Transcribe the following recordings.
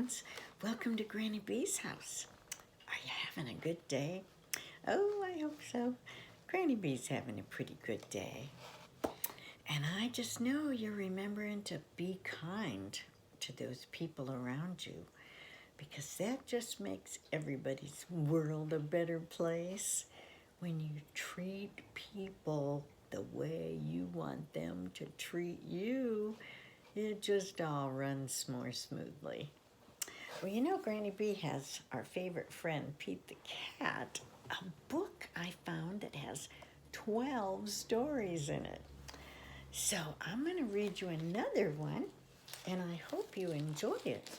friends. Welcome to Granny B's house. Are you having a good day? Oh, I hope so. Granny B's having a pretty good day. And I just know you're remembering to be kind to those people around you, because that just makes everybody's world a better place. When you treat people the way you want them to treat you, it just all runs more smoothly. Well, you know, Granny B has our favorite friend, Pete the Cat, a book I found that has 12 stories in it. So I'm going to read you another one, and I hope you enjoy it.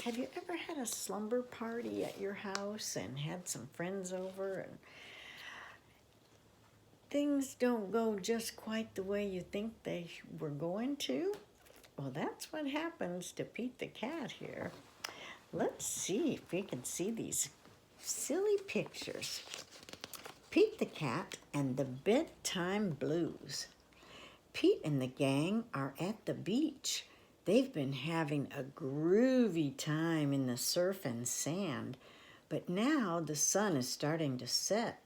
Have you ever had a slumber party at your house and had some friends over and things don't go just quite the way you think they were going to? Well, that's what happens to Pete the Cat here. Let's see if we can see these silly pictures. Pete the Cat and the Bedtime Blues. Pete and the gang are at the beach. They've been having a groovy time in the surf and sand, but now the sun is starting to set.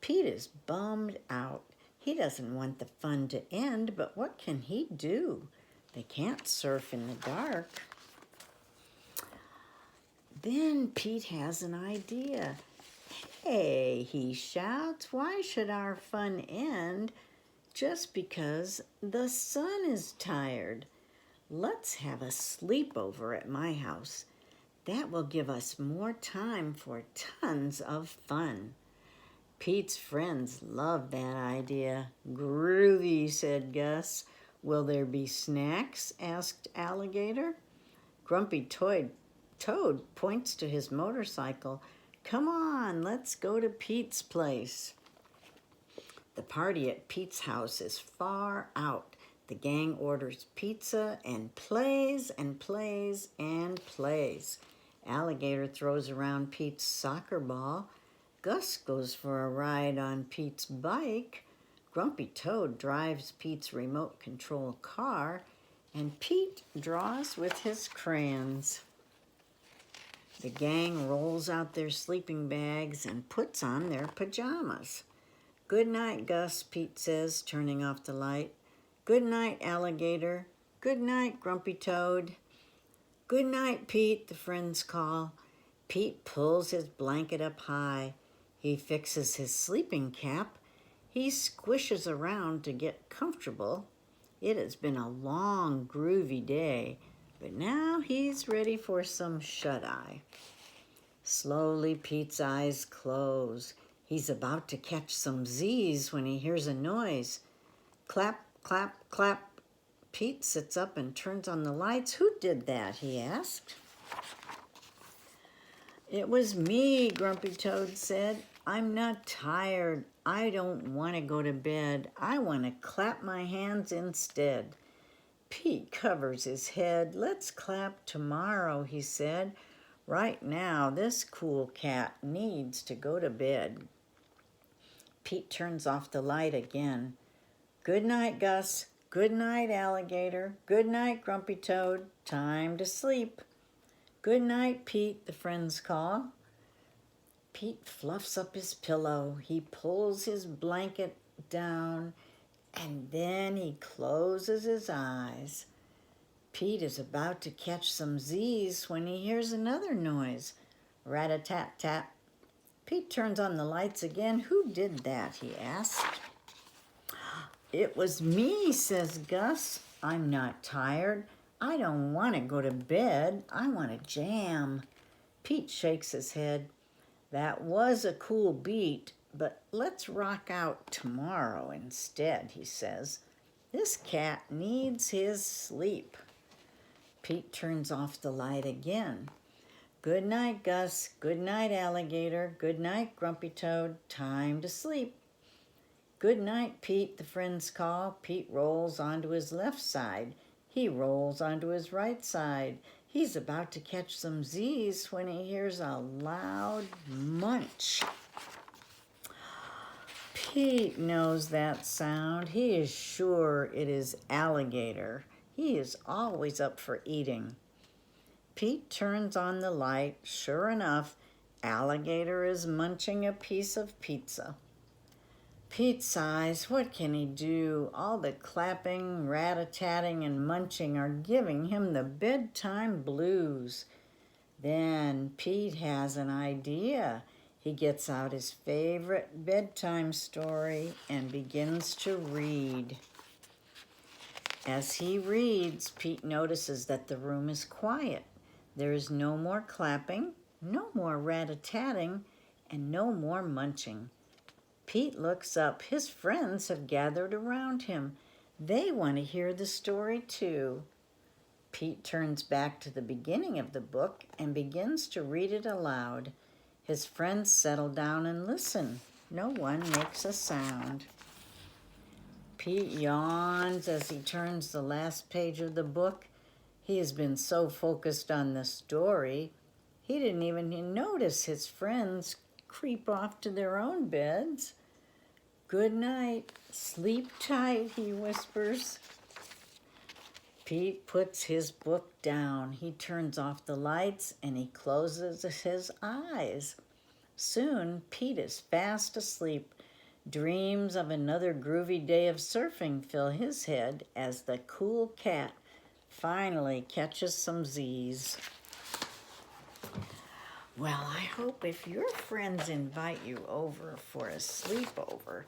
Pete is bummed out. He doesn't want the fun to end, but what can he do? They can't surf in the dark. Then Pete has an idea. Hey, he shouts, why should our fun end just because the sun is tired? Let's have a sleepover at my house. That will give us more time for tons of fun. Pete's friends love that idea. Groovy, said Gus. Will there be snacks? Asked Alligator. Grumpy Toad points to his motorcycle. Come on, let's go to Pete's place. The party at Pete's house is far out. The gang orders pizza and plays and plays and plays. Alligator throws around Pete's soccer ball. Gus goes for a ride on Pete's bike. Grumpy Toad drives Pete's remote control car, and Pete draws with his crayons. The gang rolls out their sleeping bags and puts on their pajamas. Good night, Gus, Pete says, turning off the light. Good night, Alligator. Good night, Grumpy Toad. Good night, Pete, the friends call. Pete pulls his blanket up high. He fixes his sleeping cap. He squishes around to get comfortable. It has been a long, groovy day, but now he's ready for some shut-eye. Slowly, Pete's eyes close. He's about to catch some Z's when he hears a noise. Clap, clap, clap. Pete sits up and turns on the lights. Who did that? He asked. It was me, Grumpy Toad said. I'm not tired. I don't want to go to bed. I want to clap my hands instead. Pete covers his head. Let's clap tomorrow, he said. Right now, this cool cat needs to go to bed. Pete turns off the light again. Good night, Gus. Good night, Alligator. Good night, Grumpy Toad. Time to sleep. Good night, Pete, the friends call. Pete fluffs up his pillow. He pulls his blanket down, and then he closes his eyes. Pete is about to catch some Z's when he hears another noise. Rat-a-tat-tat. Pete turns on the lights again. Who did that? He asked. It was me, says Gus. I'm not tired. I don't want to go to bed. I want to jam. Pete shakes his head. That was a cool beat, but let's rock out tomorrow instead, he says. This cat needs his sleep. Pete turns off the light again. Good night, Gus. Good night, Alligator. Good night, Grumpy Toad. Time to sleep. Good night, Pete, the friends call. Pete rolls onto his left side. He rolls onto his right side. He's about to catch some Z's when he hears a loud munch. Pete knows that sound. He is sure it is Alligator. He is always up for eating. Pete turns on the light. Sure enough, Alligator is munching a piece of pizza. Pete sighs. What can he do? All the clapping, rat-a-tatting, and munching are giving him the bedtime blues. Then Pete has an idea. He gets out his favorite bedtime story and begins to read. As he reads, Pete notices that the room is quiet. There is no more clapping, no more rat-a-tatting, and no more munching. Pete looks up. His friends have gathered around him. They want to hear the story too. Pete turns back to the beginning of the book and begins to read it aloud. His friends settle down and listen. No one makes a sound. Pete yawns as he turns the last page of the book. He has been so focused on the story, he didn't even notice his friends creep off to their own beds. "Good night, sleep tight," he whispers. Pete puts his book down. He turns off the lights and he closes his eyes. Soon, Pete is fast asleep. Dreams of another groovy day of surfing fill his head as the cool cat finally catches some Z's. Well, I hope if your friends invite you over for a sleepover,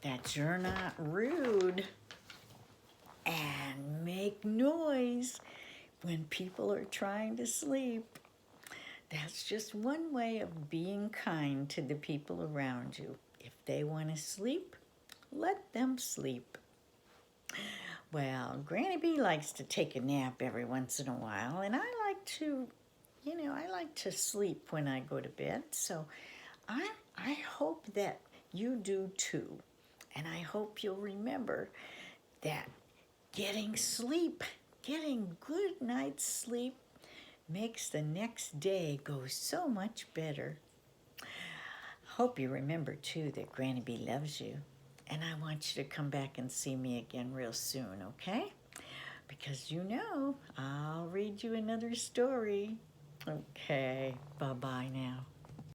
that you're not rude and make noise when people are trying to sleep. That's just one way of being kind to the people around you. If they want to sleep, let them sleep. Well, Granny B likes to take a nap every once in a while, and I like to sleep when I go to bed. So I hope that you do too. And I hope you'll remember that getting good night's sleep makes the next day go so much better. Hope you remember too that Granny B loves you. And I want you to come back and see me again real soon, okay? Because I'll read you another story. Okay, bye-bye now.